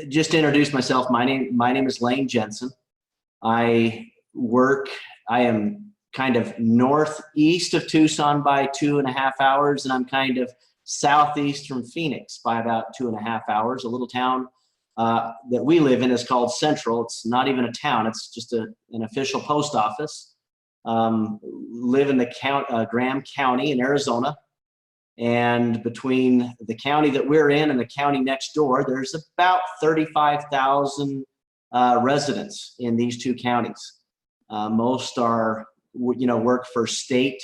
just to introduce myself, my name is Layne Jensen. I am kind of northeast of Tucson by 2.5 hours, and I'm kind of southeast from Phoenix by about 2.5 hours. A little town that we live in is called Central. It's not even a town, it's just an official post office. Live in the Graham County in Arizona. And between the county that we're in and the county next door, there's about 35,000 residents in these two counties. Most are, work for state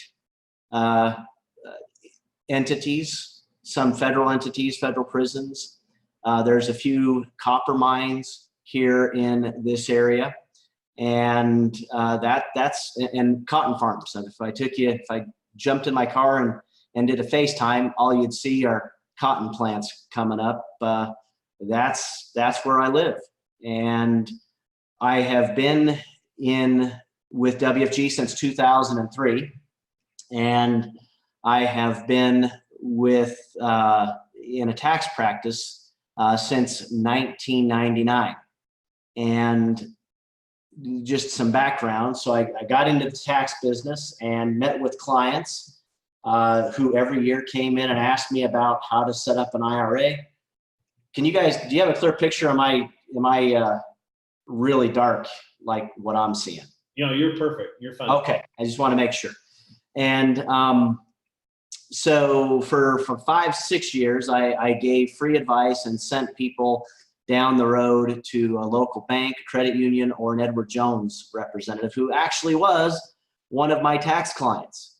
entities, some federal entities, federal prisons. There's a few copper mines here in this area, and that's and cotton farms. And if I jumped in my car and did a FaceTime, all you'd see are cotton plants coming up. That's where I live. And I have been with WFG since 2003. And I have been in a tax practice since 1999. And just some background. So I got into the tax business and met with clients who every year came in and asked me about how to set up an IRA. Do you have a clear picture? Am I really dark like what I'm seeing? You're perfect. You're fine. Okay, I just want to make sure. And so for 5-6 years, I gave free advice and sent people down the road to a local bank, credit union, or an Edward Jones representative who actually was one of my tax clients.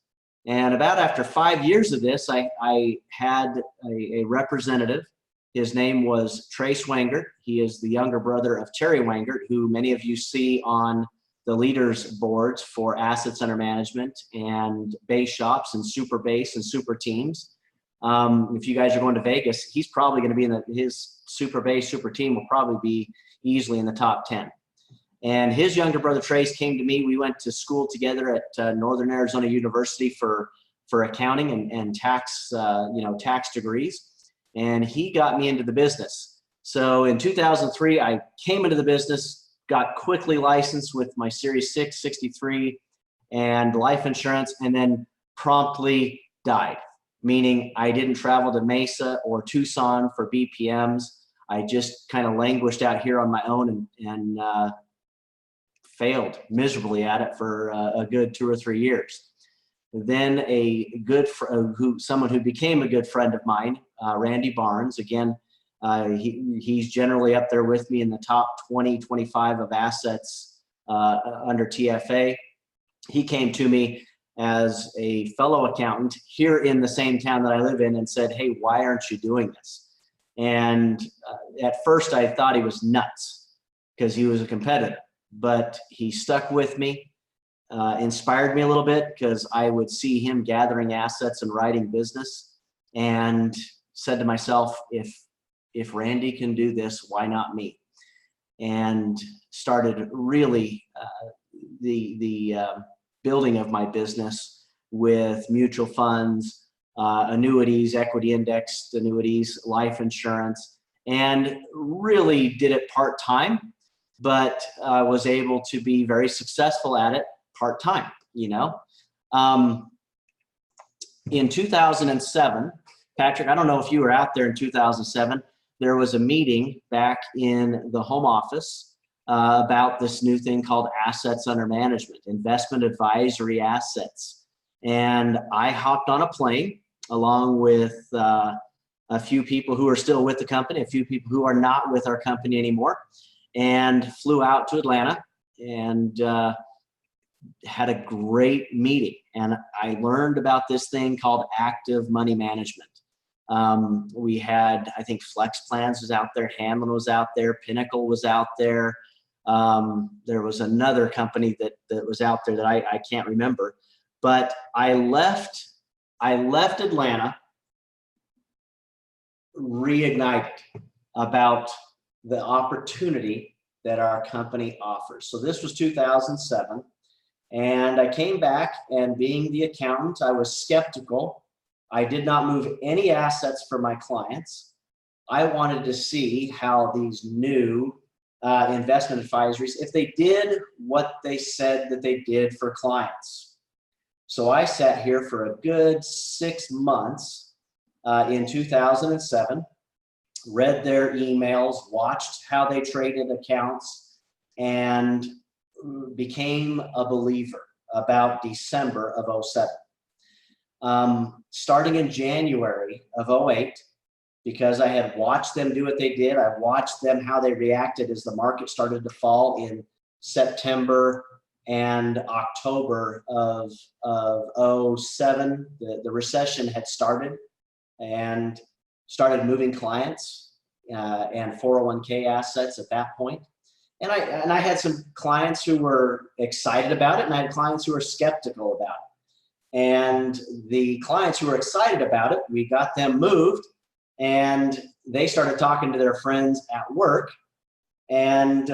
And about after 5 years of this, I had a representative. His name was Trace Wangert. He is the younger brother of Terry Wangert, who many of you see on the leaders boards for assets under management and base shops and super base and super teams. If you guys are going to Vegas, he's probably going to be his super base, super team will probably be easily in the top 10. And his younger brother Trace came to me. We went to school together at Northern Arizona University for accounting and tax, tax degrees. And he got me into the business. So in 2003, I came into the business, got quickly licensed with my Series 6, 63, and life insurance, and then promptly died. Meaning I didn't travel to Mesa or Tucson for BPMs. I just kind of languished out here on my own and failed miserably at it for a good 2 or 3 years. Then someone who became a good friend of mine, Randy Barnes, again, he's generally up there with me in the top 20, 25 of assets under TFA. He came to me as a fellow accountant here in the same town that I live in and said, "Hey, why aren't you doing this?" And at first I thought he was nuts because he was a competitor. But he stuck with me, inspired me a little bit because I would see him gathering assets and writing business, and said to myself, if Randy can do this, why not me? And started really the building of my business with mutual funds, annuities, equity indexed annuities, life insurance, and really did it part-time, but was able to be very successful at it part-time, In 2007, Patrick, I don't know if you were out there in 2007, there was a meeting back in the home office about this new thing called assets under management, investment advisory assets. And I hopped on a plane along with a few people who are still with the company, a few people who are not with our company anymore, and flew out to Atlanta and had a great meeting. And I learned about this thing called active money management. We had, I think Flex Plans was out there, Hamlin was out there, Pinnacle was out there. There was another company that was out there that I can't remember. But I left Atlanta reignited about the opportunity that our company offers. So this was 2007, and I came back, and being the accountant, I was skeptical. I did not move any assets for my clients. I wanted to see how these new investment advisories, if they did what they said that they did for clients. So I sat here for a good 6 months in 2007, read their emails, watched how they traded accounts, and became a believer about December of 07. Starting in January of 08, because I had watched them do what they did, I watched them how they reacted as the market started to fall in September and October of 07. The recession had started and started moving clients and 401k assets at that point. And I had some clients who were excited about it, and I had clients who were skeptical about it. And the clients who were excited about it, we got them moved, and they started talking to their friends at work. And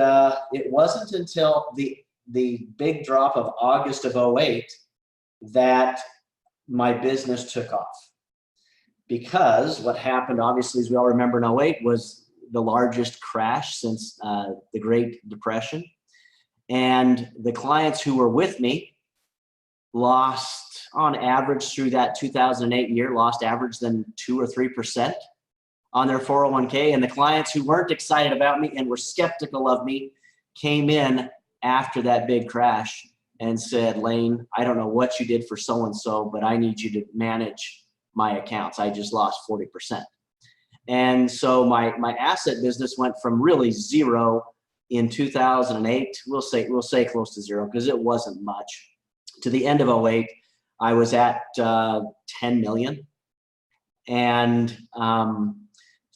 it wasn't until the big drop of August of 08 that my business took off. Because what happened, obviously, as we all remember, in 08 was the largest crash since the Great Depression. And the clients who were with me lost, on average, through that 2008 year, lost average than 2 or 3% on their 401k. And the clients who weren't excited about me and were skeptical of me came in after that big crash and said, Layne, I don't know what you did for so-and-so, but I need you to manage my accounts. I just lost 40%. And so my asset business went from really zero in 2008, we'll say close to zero, because it wasn't much, to the end of 08, I was at 10 million, and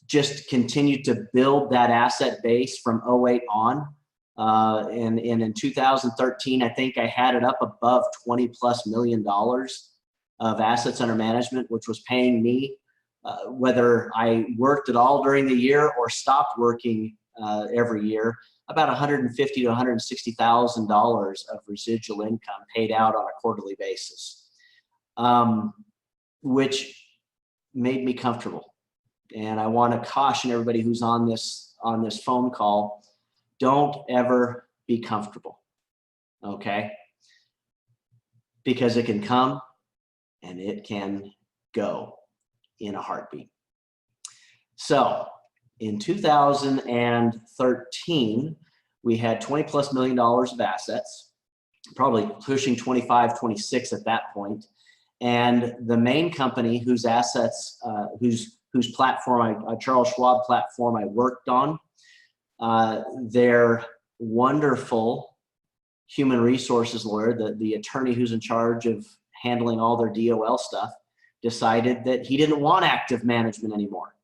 just continued to build that asset base from 08 on. And in 2013, I think I had it up above $20+ million of assets under management, which was paying me, whether I worked at all during the year or stopped working every year, about $150,000 to $160,000 of residual income paid out on a quarterly basis, which made me comfortable. And I want to caution everybody who's on this phone call, don't ever be comfortable, okay? Because it can come and it can go in a heartbeat. So in 2013, we had $20+ million of assets, probably pushing 25, 26 at that point. And the main company whose assets, whose platform, Charles Schwab platform I worked on, their wonderful human resources lawyer, the attorney who's in charge of handling all their DOL stuff, decided that he didn't want active management anymore.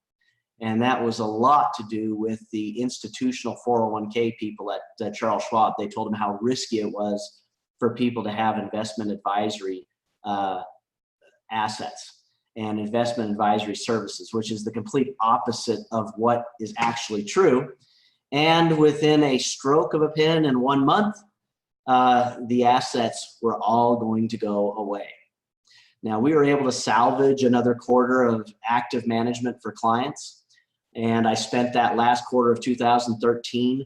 And that was a lot to do with the institutional 401k people at Charles Schwab. They told him how risky it was for people to have investment advisory assets and investment advisory services, which is the complete opposite of what is actually true. And within a stroke of a pen in 1 month, the assets were all going to go away. Now, we were able to salvage another quarter of active management for clients. And I spent that last quarter of 2013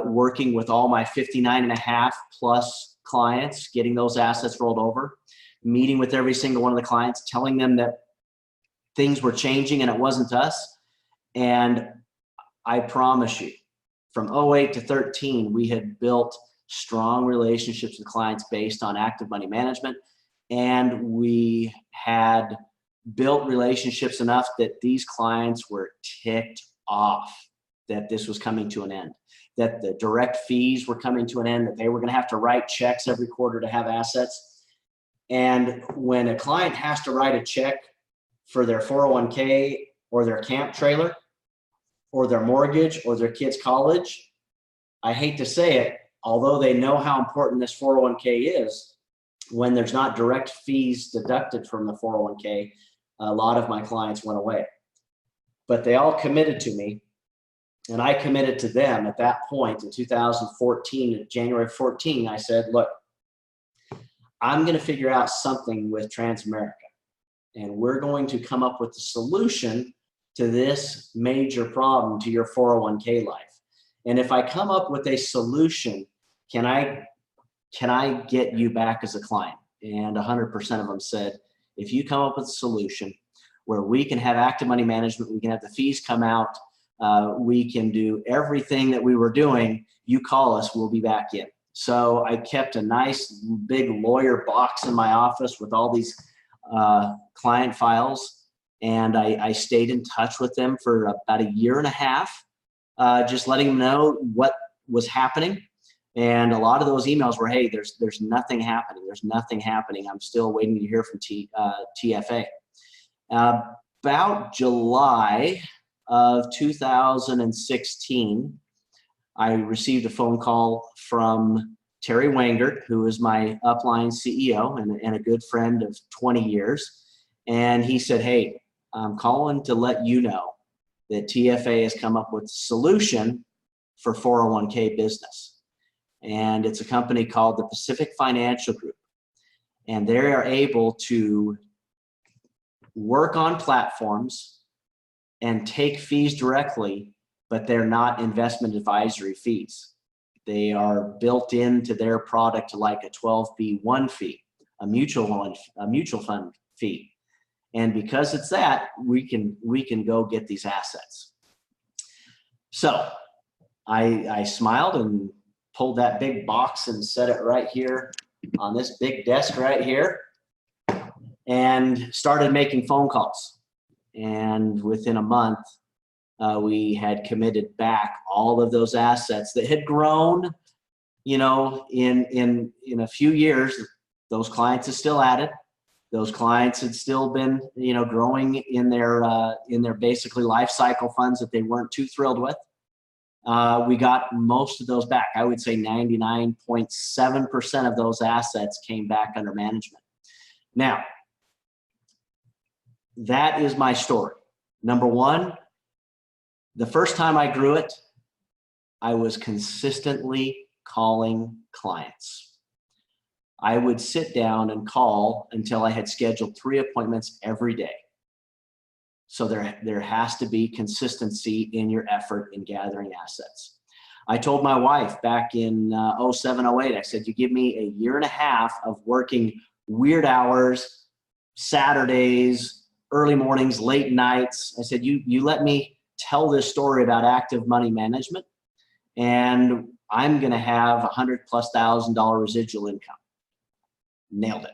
working with all my 59.5+ clients, getting those assets rolled over, meeting with every single one of the clients, telling them that things were changing and it wasn't us. And I promise you, from 08 to 13, we had built strong relationships with clients based on active money management. And we had built relationships enough that these clients were ticked off that this was coming to an end, that the direct fees were coming to an end, that they were going to have to write checks every quarter to have assets. And when a client has to write a check for their 401k or their camp trailer or their mortgage or their kids' college, I hate to say it, although they know how important this 401k is, when there's not direct fees deducted from the 401k, a lot of my clients went away. But they all committed to me, and I committed to them at that point in 2014, January 14, I said, look, I'm going to figure out something with Transamerica, and we're going to come up with a solution to this major problem to your 401k life? And if I come up with a solution, can I get you back as a client? And 100% of them said, if you come up with a solution where we can have active money management, we can have the fees come out, we can do everything that we were doing, you call us, we'll be back in. So I kept a nice big lawyer box in my office with all these client files, and I stayed in touch with them for about 1.5 years, just letting them know what was happening. And a lot of those emails were, hey, there's nothing happening. There's nothing happening. I'm still waiting to hear from TFA. About July of 2016, I received a phone call from Terry Wangert, who is my upline CEO and a good friend of 20 years. And he said, hey, I'm calling to let you know that TFA has come up with a solution for 401k business. And it's a company called the Pacific Financial Group. And they are able to work on platforms and take fees directly, but they're not investment advisory fees. They are built into their product like a 12B1 fee, a mutual fund fee. And because it's that, we can go get these assets. So I smiled and pulled that big box and set it right here on this big desk right here and started making phone calls. And within a month, we had committed back all of those assets that had grown, you know, in a few years. Those clients are still at it. Those clients had still been, you know, growing in their basically life cycle funds that they weren't too thrilled with. We got most of those back. I would say 99.7% of those assets came back under management. Now, that is my story. Number one, the first time I grew it, I was consistently calling clients. I would sit down and call until I had scheduled 3 appointments every day. So there has to be consistency in your effort in gathering assets. I told my wife back in 07, 08, I said, you give me 1.5 years of working weird hours, Saturdays, early mornings, late nights. I said, you let me tell this story about active money management, and I'm going to have $100,000+ residual income. Nailed it.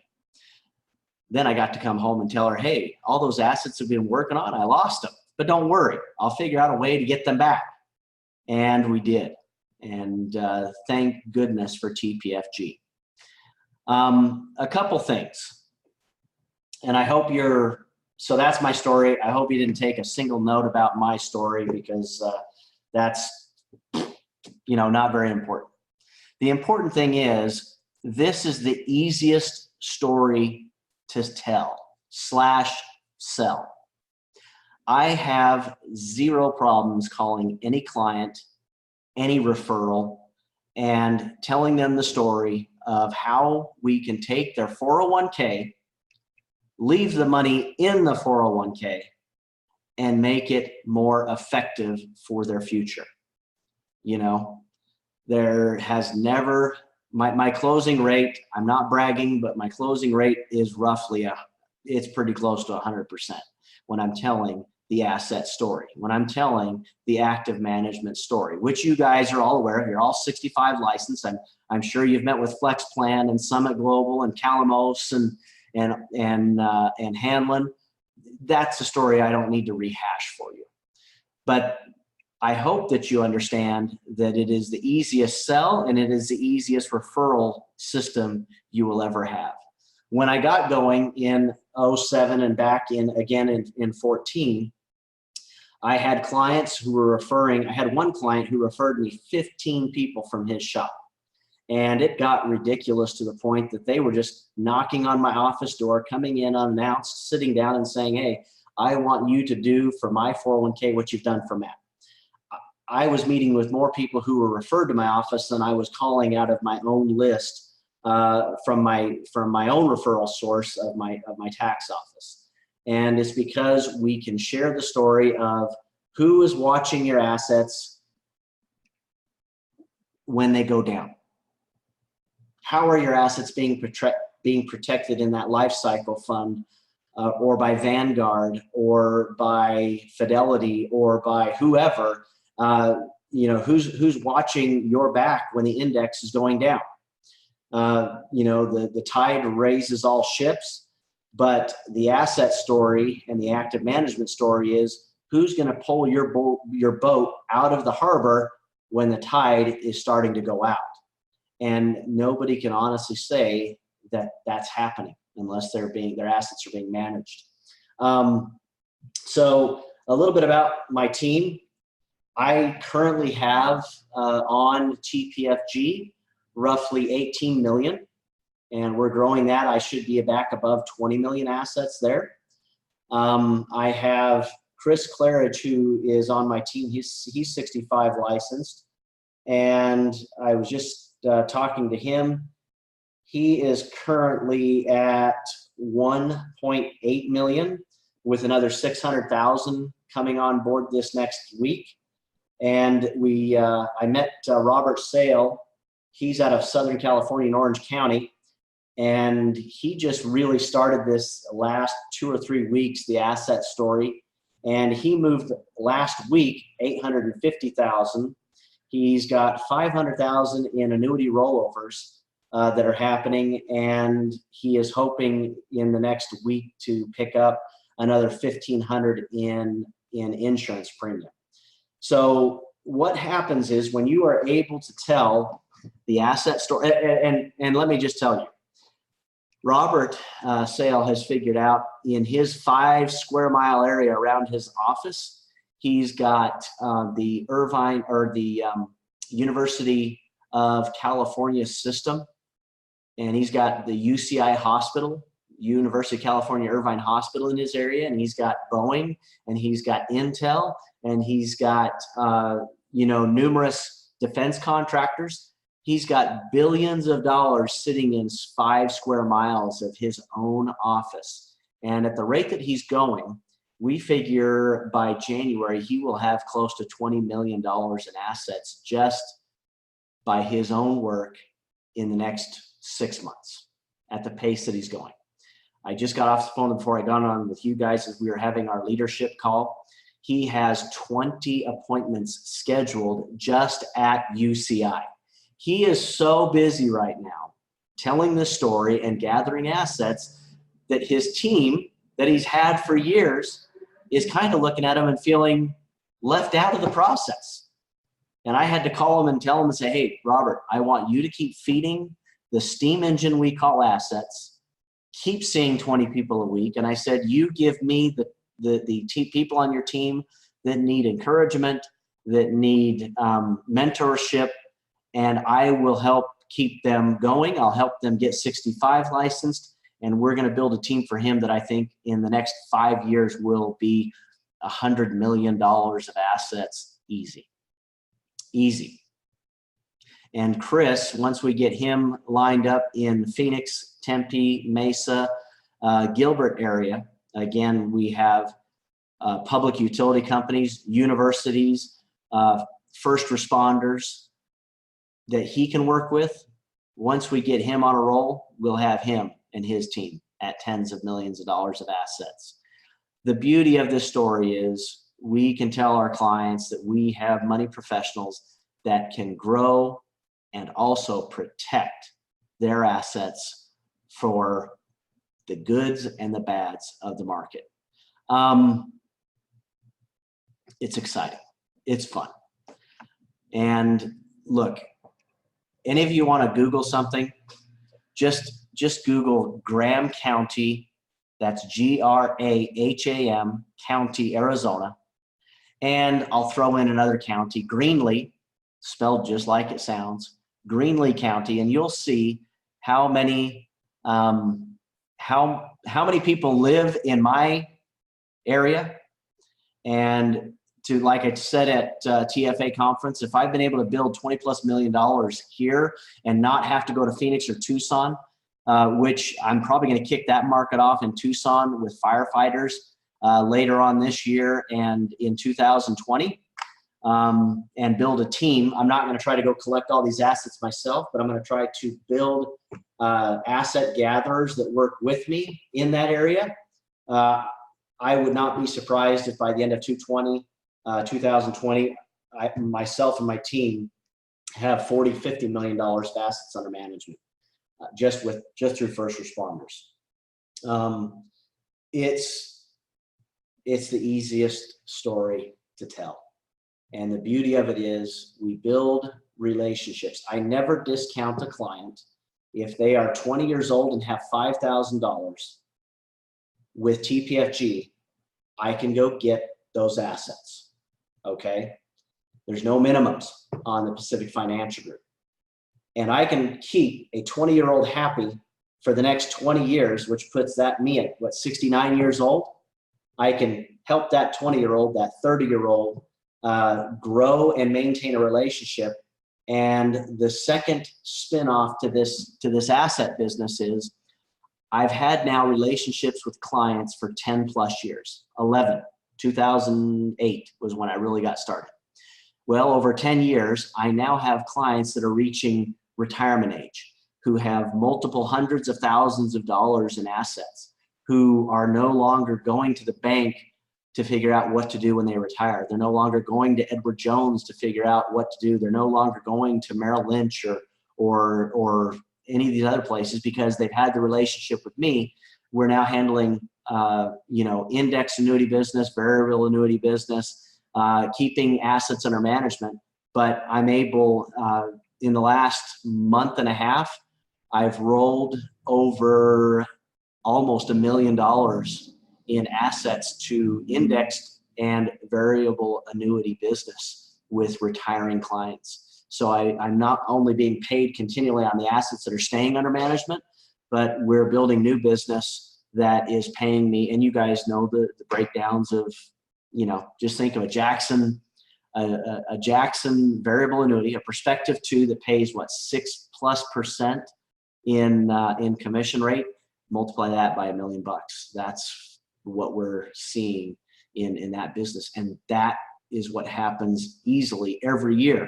Then I got to come home and tell her, hey, all those assets I've been working on, I lost them, but don't worry, I'll figure out a way to get them back. And we did. And thank goodness for TPFG. A couple things. And I hope so that's my story. I hope you didn't take a single note about my story, because that's, you know, not very important. The important thing is, this is the easiest story to tell / sell. I have 0 problems calling any client, any referral, and telling them the story of how we can take their 401k, leave the money in the 401k, and make it more effective for their future. You know, there has never, my closing rate, I'm not bragging, but my closing rate is roughly, it's pretty close to 100% when I'm telling the asset story, when I'm telling the active management story, which you guys are all aware of. You're all 65 licensed. I'm sure you've met with Flex Plan and Summit Global and Calamos and Hanlon. That's a story I don't need to rehash for you. But I hope that you understand that it is the easiest sell and it is the easiest referral system you will ever have. When I got going in 07 and back in again in 14, I had clients who were referring. I had one client who referred me 15 people from his shop. And it got ridiculous to the point that they were just knocking on my office door, coming in unannounced, sitting down and saying, hey, I want you to do for my 401k what you've done for Matt. I was meeting with more people who were referred to my office than I was calling out of my own list from my own referral source of my tax office. And it's because we can share the story of who is watching your assets when they go down. How are your assets being protected in that life cycle fund, or by Vanguard, or by Fidelity, or by whoever? You know, who's watching your back when the index is going down? You know, the tide raises all ships, but the asset story and the active management story is who's going to pull your boat out of the harbor when the tide is starting to go out. And nobody can honestly say that that's happening unless their assets are being managed. So a little bit about my team. I currently have on TPFG roughly 18 million, and we're growing that. I should be back above 20 million assets there. I have Chris Claridge, who is on my team. He's 65 licensed, and I was just talking to him. He is currently at 1.8 million with another 600,000 coming on board this next week. And I met Robert Sale. He's out of Southern California in Orange County. And he just really started this last 2 or 3 weeks, the asset story. And he moved last week, 850,000. He's got 500,000 in annuity rollovers that are happening. And he is hoping in the next week to pick up another 1,500 in insurance premium. So what happens is when you are able to tell the asset story, and let me just tell you, Robert Sale has figured out in his 5 square mile area around his office, he's got the Irvine, or the University of California system, and he's got the UCI hospital, University of California Irvine Hospital in his area, and he's got Boeing, and he's got Intel, and he's got you know, numerous defense contractors. He's got billions of dollars sitting in 5 square miles of his own office. And at the rate that he's going, we figure by January, he will have close to $20 million in assets just by his own work in the next 6 months at the pace that he's going. I just got off the phone before I got on with you guys as we were having our leadership call. He has 20 appointments scheduled just at UCI. He is so busy right now telling this story and gathering assets that his team that he's had for years is kind of looking at him and feeling left out of the process. And I had to call him and tell him and say, hey, Robert, I want you to keep feeding the steam engine we call assets, keep seeing 20 people a week. And I said, you give me the people on your team that need encouragement, that need mentorship, and I will help keep them going. I'll help them get 65 licensed, and we're going to build a team for him that I think in the next 5 years will be $100 million of assets easy. Easy. And Chris, once we get him lined up in Phoenix, Tempe, Mesa, Gilbert area, again, we have public utility companies, universities, first responders that he can work with. Once we get him on a roll, we'll have him and his team at tens of millions of dollars of assets. The beauty of this story is we can tell our clients that we have money professionals that can grow and also protect their assets for the goods and the bads of the market. It's exciting. It's fun. And look, any of you want to Google something, just Google Graham County, that's Graham County, Arizona. And I'll throw in another county, Greenlee, spelled just like it sounds, Greenlee County, and you'll see how many people live in my area. And to, like I said at TFA conference, if I've been able to build $20+ million here and not have to go to Phoenix or Tucson, which I'm probably going to kick that market off in Tucson with firefighters later on this year and in 2020, and build a team. I'm not going to try to go collect all these assets myself, but I'm going to try to build asset gatherers that work with me in that area. I would not be surprised if by the end of 2020, myself and my team have $40–50 million of assets under management, just through first responders. It's the easiest story to tell. And the beauty of it is we build relationships. I never discount a client. If they are 20 years old and have $5,000 with TPFG, I can go get those assets, okay? There's no minimums on the Pacific Financial Group. And I can keep a 20-year-old happy for the next 20 years, which puts me at, what, 69 years old? I can help that 20-year-old, that 30-year-old grow and maintain a relationship. And the second spin-off to this asset business is I've had now relationships with clients for 10+ years. 2008 was when I really got started. Well, over 10 years, I now have clients that are reaching retirement age, who have multiple hundreds of thousands of dollars in assets, who are no longer going to the bank to figure out what to do when they retire. They're no longer going to Edward Jones to figure out what to do. They're no longer going to Merrill Lynch or any of these other places because they've had the relationship with me. We're now handling, index annuity business, variable annuity business, keeping assets under management. But I'm able, in the last month and a half, I've rolled over almost $1 million in assets to indexed and variable annuity business with retiring clients. So I'm not only being paid continually on the assets that are staying under management, but we're building new business that is paying me. And you guys know the breakdowns of, just think of a Jackson variable annuity, a Perspective 2 that pays what, 6+% in commission rate. Multiply that by $1 million. That's what we're seeing in that business. And that is what happens easily every year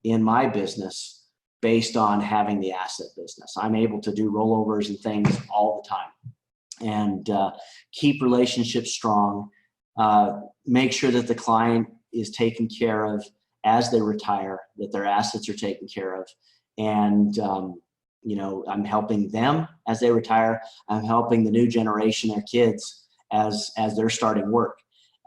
in my business based on having the asset business. I'm able to do rollovers and things all the time and keep relationships strong, make sure that the client is taken care of as they retire, that their assets are taken care of. And, I'm helping them as they retire. I'm helping the new generation, their kids, as they're starting work.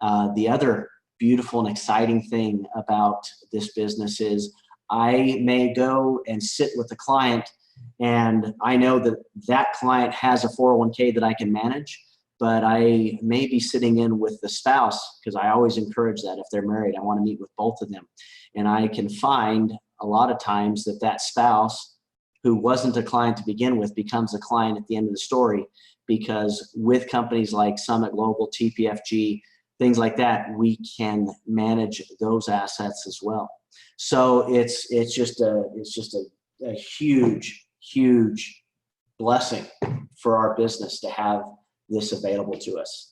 The other beautiful and exciting thing about this business is I may go and sit with the client and I know that that client has a 401k that I can manage, but I may be sitting in with the spouse, because I always encourage that if they're married, I want to meet with both of them. And I can find a lot of times that spouse who wasn't a client to begin with becomes a client at the end of the story, because with companies like Summit Global, TPFG, things like that, we can manage those assets as well. So it's just a huge blessing for our business to have this available to us.